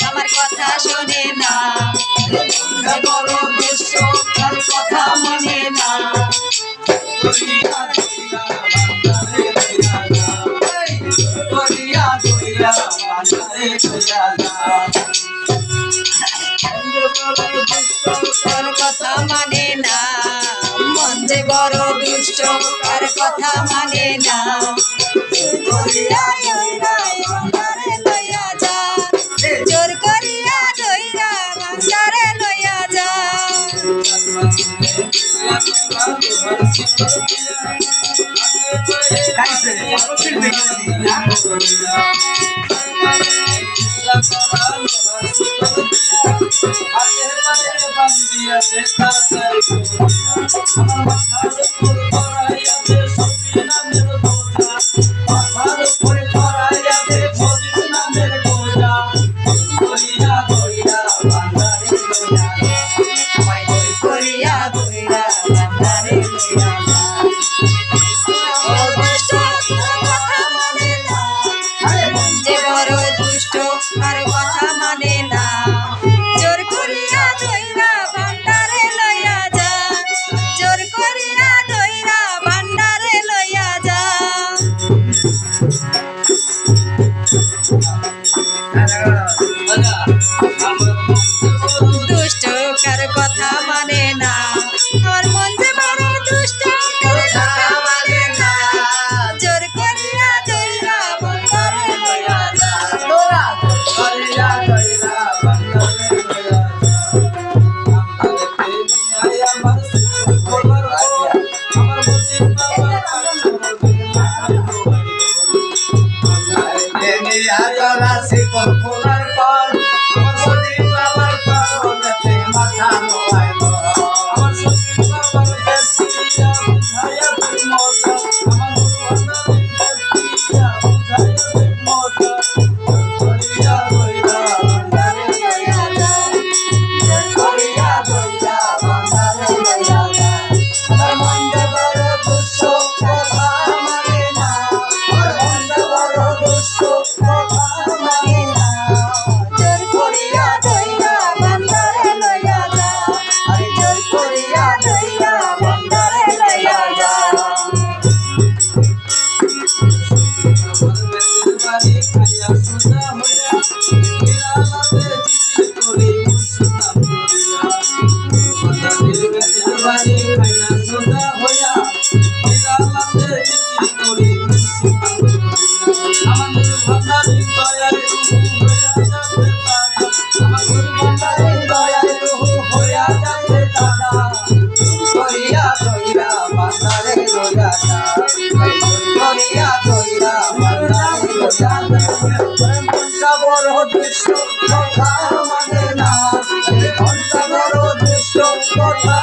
আমার কথা শোনে না, বড় দুষ্ট তার কথা মনে না। তার কথা মানে না, মন যে বড় দুষ্ট তার কথা মানে না। জোর করিয়া দইরা ভান্ডারে লইয়া যা। দুষ্ট কার কথা মানে না, আমার মন যে বড় দুষ্ট কার কথা মানে না। জোর করিয়া দইরা ভান্ডারে লইয়া যা। বড় দুষ্ট কথা মানে না, বড় দুষ্ট কথা